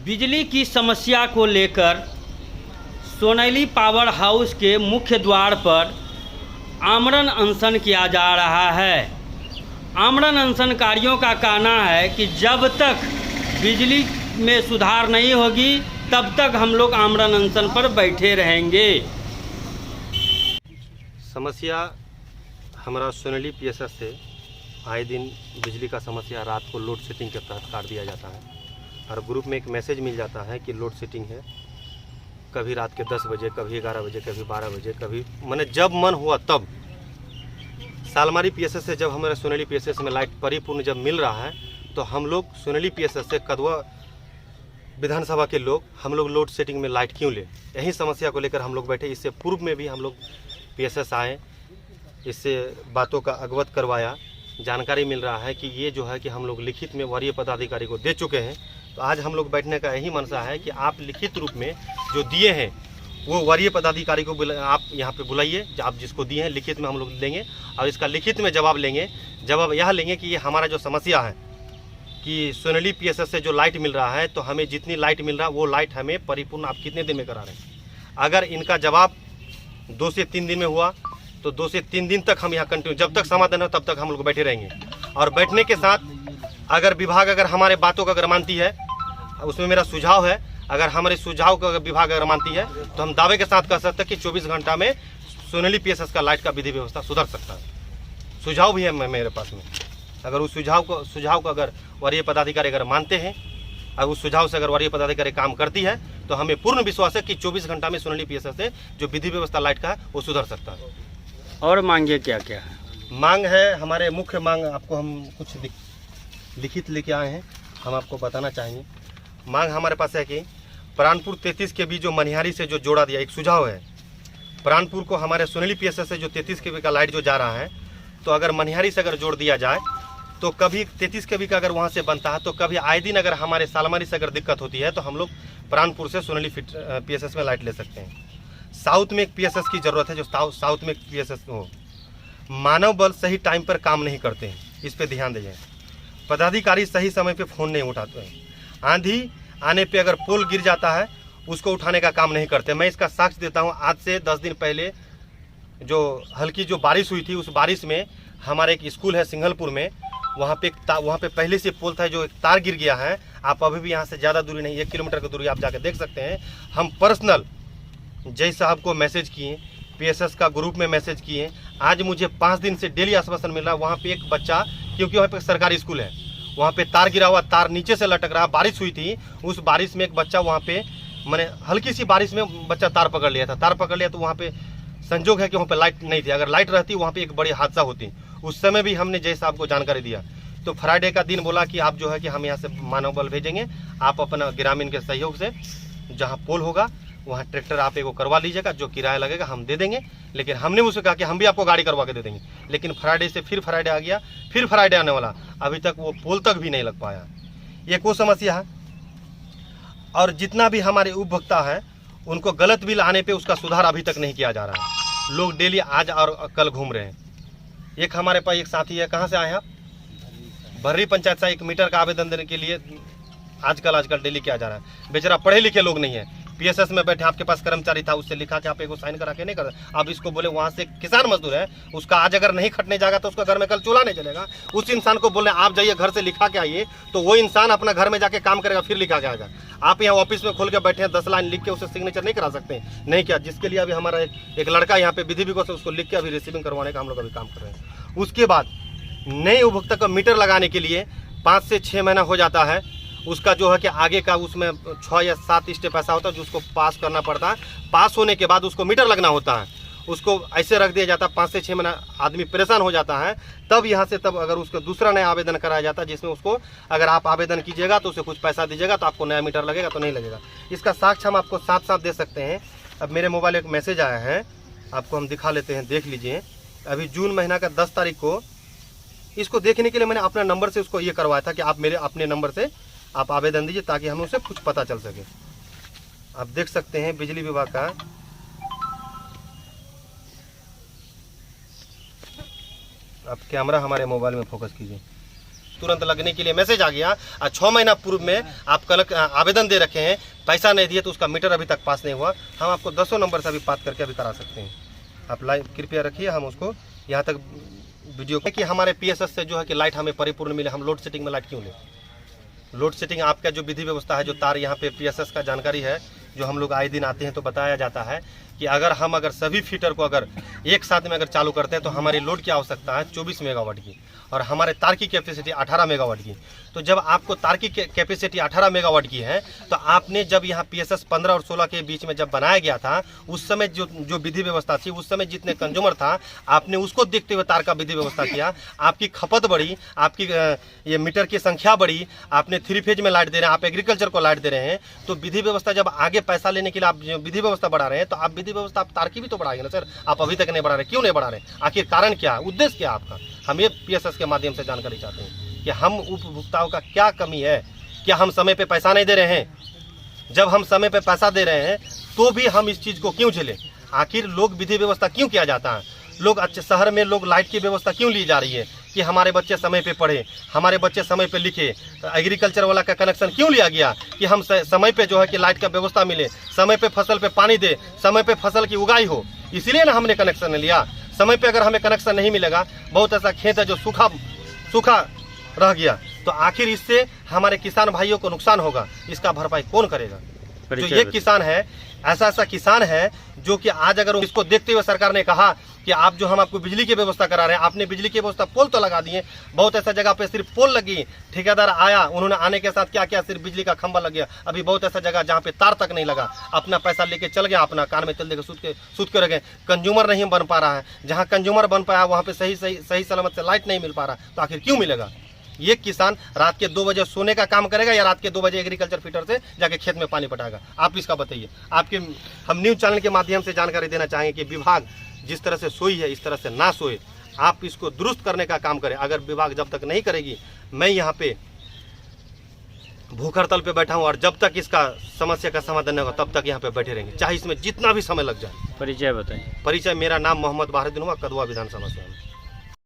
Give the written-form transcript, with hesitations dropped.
बिजली की समस्या को लेकर सोनैली पावर हाउस के मुख्य द्वार पर आमरण अनशन किया जा रहा है। आमरण अनशनकारियों का कहना है कि जब तक बिजली में सुधार नहीं होगी तब तक हम लोग आमरण अनशन पर बैठे रहेंगे। समस्या हमारा सोनैली पीएसएस से आए दिन बिजली का समस्या रात को लोड सेटिंग के तहत काट दिया जाता है और ग्रुप में एक मैसेज मिल जाता है कि लोड सेटिंग है। कभी रात के 10 बजे, कभी 11 बजे, कभी 12 बजे, कभी मैंने जब मन हुआ तब। सालमारी पीएसएस से जब हमारे सोनैली पीएसएस में लाइट परिपूर्ण जब मिल रहा है तो हम लोग सोनैली पीएसएस से कदवा विधानसभा के लोग हम लोग लोड सेटिंग में लाइट क्यों ले, यही समस्या को लेकर हम लोग बैठे। इससे पूर्व में भी हम लोग पीएसएस आए, इससे बातों का अवगत करवाया। जानकारी मिल रहा है कि ये जो है कि हम लोग लिखित में वरीय पदाधिकारी को दे चुके हैं। तो आज हम लोग बैठने का यही मनसा है कि आप लिखित रूप में जो दिए हैं वो वरीय पदाधिकारी को आप यहाँ पे बुलाइए, आप जिसको दिए हैं लिखित में हम लोग लेंगे और इसका लिखित में जवाब लेंगे। जवाब यह लेंगे कि ये हमारा जो समस्या है कि सोनैली पीएसएस से जो लाइट मिल रहा है तो हमें जितनी लाइट मिल रहा है वो लाइट हमें परिपूर्ण आप कितने दिन में करा रहे हैं। अगर इनका जवाब 2 से 3 दिन में हुआ तो 2 से 3 दिन तक हम यहाँ कंटिन्यू, जब तक समाधान हो तब तक हम लोग बैठे रहेंगे। और बैठने के साथ अगर विभाग अगर हमारे बातों को अगर मानती है, उसमें मेरा सुझाव है, अगर हमारे सुझाव को अगर विभाग अगर मानती है तो हम दावे के साथ कह सकते हैं कि 24 घंटा में सोनैली पीएसएस का लाइट का विधि व्यवस्था सुधर सकता है। सुझाव भी है मेरे पास में। अगर उस सुझाव को अगर वरीय पदाधिकारी अगर मानते हैं, अगर उस सुझाव से अगर वरीय पदाधिकारी काम करती है तो हमें पूर्ण विश्वास है कि 24 घंटा में सोनैली पीएसएस से जो विधि व्यवस्था लाइट का है वो सुधर सकता है। और मांगे क्या क्या है? मांग है, हमारे मुख्य मांग आपको हम कुछ लिखित लेके आए हैं, हम आपको बताना चाहेंगे। मांग हमारे पास है कि प्राणपुर 33 के भी जो मनिहारी से जो जोड़ा दिया, एक सुझाव है प्राणपुर को हमारे सोनैली पीएसएस से जो 33 के का लाइट जो जा रहा है तो अगर मनिहारी से अगर जोड़ दिया जाए तो कभी 33 के का अगर वहाँ से बनता है तो कभी आए दिन अगर हमारे सालमारी से अगर दिक्कत होती है तो हम लोग प्राणपुर से सोनैली पीएसएस में लाइट ले सकते हैं। साउथ में एक पीएसएस की ज़रूरत है, जो साउथ में एक पीएसएस हो। मानव बल सही टाइम पर काम नहीं करते हैं, इस पर ध्यान दीजिए। पदाधिकारी सही समय पे फ़ोन नहीं उठाते हैं। आंधी आने पे अगर पोल गिर जाता है उसको उठाने का काम नहीं करते। मैं इसका साक्ष्य देता हूँ। आज से 10 दिन पहले जो हल्की जो बारिश हुई थी, उस बारिश में हमारे एक स्कूल है सिंघलपुर में, वहाँ पे पहले से पोल था, जो एक तार गिर गया है। आप अभी भी यहाँ से ज़्यादा दूरी नहीं, 1 किलोमीटर की दूरी आप जाकर देख सकते हैं। हम पर्सनल जय साहब को मैसेज किए, पीएसएस का ग्रुप में मैसेज किए। आज मुझे 5 दिन से डेली आश्वासन मिल रहा है। वहाँ पे एक बच्चा, क्योंकि वहाँ पे सरकारी स्कूल है, वहाँ पे तार गिरा हुआ, तार नीचे से लटक रहा। बारिश हुई थी, उस बारिश में एक बच्चा वहाँ पे, मैंने हल्की सी बारिश में बच्चा तार पकड़ लिया था। तार पकड़ लिया तो वहाँ पे संजोग है कि वहाँ पे लाइट नहीं थी। अगर लाइट रहती वहाँ पे एक बड़ी हादसा होती। उस समय भी हमने जय साहब को जानकारी दिया। तो फ्राइडे का दिन बोला कि आप जो है कि हम यहाँ से मानव बल भेजेंगे, आप अपना ग्रामीण के सहयोग से जहाँ पोल होगा वहाँ ट्रैक्टर आप एगो करवा लीजिएगा, जो किराया लगेगा हम दे देंगे। लेकिन हमने उससे कहा कि हम भी आपको गाड़ी करवा के दे देंगे। लेकिन फ्राइडे से फिर फ्राइडे आ गया, फिर फ्राइडे आने वाला, अभी तक वो पोल तक भी नहीं लग पाया। ये कोई समस्या है। और जितना भी हमारे उपभोक्ता है उनको गलत बिल आने पे उसका सुधार अभी तक नहीं किया जा रहा है। लोग डेली आज और कल घूम रहे हैं। एक हमारे पास एक साथी है, कहाँ से आए हैं आप? भर्री पंचायत से 1 मीटर का आवेदन देने के लिए आजकल डेली किया जा रहा है। बेचारा पढ़े लिखे लोग नहीं है, पीएसएस में बैठे, आपके पास कर्मचारी था, उससे लिखा कि आप एगो साइन करा के नहीं कर। अब इसको बोले वहाँ से किसान मजदूर है, उसका आज अगर नहीं खटने जाएगा तो उसका घर में कल चूल्हा नहीं चलेगा। उस इंसान को बोले आप जाइए घर से लिखा के आइए, तो वो इंसान अपना घर में जाके काम करेगा, फिर लिखा के आएगा। आप यहाँ ऑफिस में खोल के बैठे हैं, 10 लाइन लिख के उसे सिग्नेचर नहीं करा सकते, नहीं किया। जिसके लिए अभी हमारा एक लड़का यहाँ पे विधि विको से उसको लिख के अभी रिसीविंग करवाने का हम लोग अभी काम कर रहे हैं। उसके बाद नए उपभोक्ता का मीटर लगाने के लिए 5 से 6 महीना हो जाता है। उसका जो है कि आगे का उसमें 6 या 7 स्टेप ऐसा होता है जो उसको पास करना पड़ता है। पास होने के बाद उसको मीटर लगना होता है, उसको ऐसे रख दिया जाता है। 5 से 6 महीना आदमी परेशान हो जाता है। तब यहाँ से तब अगर उसको दूसरा नया आवेदन कराया जाता है, जिसमें उसको अगर आप आवेदन कीजिएगा तो उसे कुछ पैसा दीजिएगा तो आपको नया मीटर लगेगा, तो नहीं लगेगा। इसका साक्ष्य हम आपको साथ साथ दे सकते हैं। अब मेरे मोबाइल एक मैसेज आया है, आपको हम दिखा लेते हैं, देख लीजिए। अभी जून महीना का 10 तारीख को इसको देखने के लिए मैंने अपना नंबर से उसको ये करवाया था कि आप मेरे अपने नंबर से आप आवेदन दीजिए ताकि हमें उसे कुछ पता चल सके। आप देख सकते हैं बिजली विभाग का। आप कैमरा हमारे मोबाइल में फोकस कीजिए। तुरंत लगने के लिए मैसेज आ गया और 6 महीना पूर्व में आप कल आवेदन दे रखे हैं, पैसा नहीं दिए तो उसका मीटर अभी तक पास नहीं हुआ। हम आपको 10 नंबर से अभी बात करके अभी करा सकते हैं। आप लाइव कृपया रखिए, हम उसको यहाँ तक वीडियो कि हमारे PSS से जो है कि लाइट हमें परिपूर्ण मिले। हम लोड सेटिंग में लाइट क्यों लें? लोड सेटिंग आपका जो विधि व्यवस्था है, जो तार यहाँ पे PSS का जानकारी है, जो हम लोग आए दिन आते हैं तो बताया जाता है कि अगर सभी फीटर को अगर एक साथ में अगर चालू करते हैं तो हमारी लोड की आवश्यकता है 24 मेगावाट की और हमारे तार की कैपेसिटी 18 मेगावाट की। तो जब आपको तार की कैपेसिटी 18 मेगावाट की है तो आपने जब यहाँ PSS 15 और 16 के बीच में जब बनाया गया था उस समय जो विधि व्यवस्था थी, उस समय जितने कंज्यूमर था आपने उसको देखते हुए तार का विधि व्यवस्था किया। आपकी खपत बढ़ी, आपकी ये मीटर की संख्या बढ़ी, आपने 3 फेज में लाइट दे रहे हैं, आप एग्रीकल्चर को लाइट दे रहे हैं। तो विधि व्यवस्था जब आगे पैसा लेने के लिए आप विधि व्यवस्था बढ़ा रहे हैं तो आप विधि व्यवस्था आप तार की भी तो बढ़ाएंगे ना सर। आप अभी तक नहीं बढ़ा रहे, क्यों नहीं बढ़ा रहे? आखिर कारण क्या है, उद्देश्य क्या है आपका? हम ये PSS के माध्यम से जानकारी चाहते हैं कि हम उपभोक्ताओं का क्या कमी है। क्या हम समय पे पैसा नहीं दे रहे हैं? जब हम समय पे पैसा दे रहे हैं तो भी हम इस चीज़ को क्यों झेलें? आखिर लोग विधि व्यवस्था क्यों किया जाता है? लोग अच्छे शहर में लोग लाइट की व्यवस्था क्यों ली जा रही है कि हमारे बच्चे समय पे पढ़े, हमारे बच्चे समय पे लिखे। एग्रीकल्चर वाला का कनेक्शन क्यों लिया गया कि हम समय पे जो है कि लाइट का व्यवस्था मिले, समय पे फसल पे पानी दे, समय पे फसल की उगाई हो। इसीलिए ना हमने कनेक्शन लिया। समय पे अगर हमें कनेक्शन नहीं मिलेगा, बहुत ऐसा खेत है जो सूखा रह गया, तो आखिर इससे हमारे किसान भाइयों को नुकसान होगा। इसका भरपाई कौन करेगा? जो ये किसान है, ऐसा किसान है जो कि आज अगर इसको देखते हुए सरकार ने कहा कि हम आपको बिजली की व्यवस्था करा रहे हैं, आपने बिजली की व्यवस्था पोल तो लगा दिए, बहुत ऐसा जगह पे सिर्फ पोल लगी, ठेकेदार आया, उन्होंने आने के साथ क्या किया, सिर्फ बिजली का खंभा लग गया। अभी बहुत ऐसा जगह जहाँ पे तार तक नहीं लगा, अपना पैसा लेके चल गया, अपना कान में तेल देकर सूत के रह गए। कंज्यूमर नहीं बन पा रहा है, जहाँ कंज्यूमर बन पाया वहाँ पे सही सलामत से लाइट नहीं मिल पा रहा, तो आखिर क्यों मिलेगा? ये किसान रात के 2 बजे सोने का काम करेगा या रात के 2 बजे एग्रीकल्चर फीटर से जाके खेत में पानी पटाएगा? आप इसका बताइए। हम न्यूज़ चैनल के माध्यम से जानकारी देना चाहेंगे कि विभाग जिस तरह से सोई है इस तरह से ना सोए, आप इसको दुरुस्त करने का काम करें। अगर विभाग जब तक नहीं करेगी, मैं यहाँ पे भूख हड़ताल पे बैठा हूँ और जब तक इसका समस्या का समाधान नहीं होगा तब तक यहाँ पे बैठे रहेंगे, चाहे इसमें जितना भी समय लग जाए। परिचय बताइए। परिचय, मेरा नाम मोहम्मद बाहरुद्दीन हुआ, कदवा विधानसभा से।